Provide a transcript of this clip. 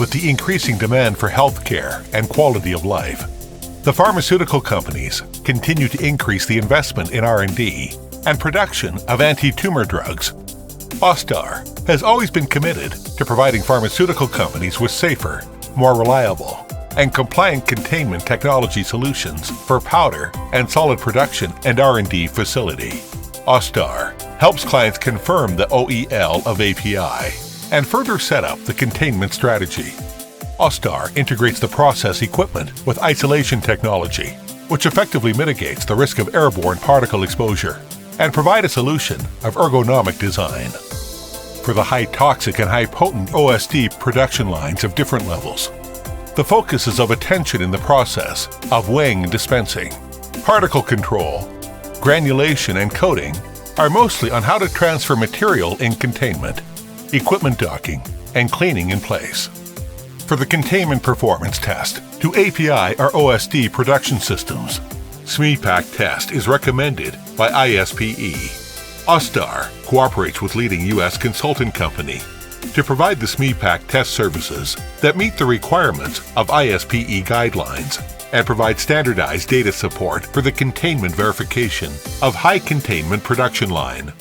with the increasing demand for healthcare and quality of life. The pharmaceutical companies continue to increase the investment in R&D and production of anti-tumor drugs. AUSTAR has always been committed to providing pharmaceutical companies with safer, more reliable, and compliant containment technology solutions for powder and solid production and R&D facility. AUSTAR helps clients confirm the OEL of API and further set up the containment strategy. AUSTAR integrates the process equipment with isolation technology, which effectively mitigates the risk of airborne particle exposure, and provide a solution of ergonomic design. For the high-toxic and high-potent OSD production lines of different levels, the focus is of attention in the process of weighing and dispensing. Particle control, granulation, and coating are mostly on how to transfer material in containment, equipment docking, and cleaning in place. For the containment performance test to API or OSD production systems, SMEPAC test is recommended by ISPE. AUSTAR cooperates with leading U.S. consultant company to provide the SMEPAC test services that meet the requirements of ISPE guidelines and provide standardized data support for the containment verification of high containment production line.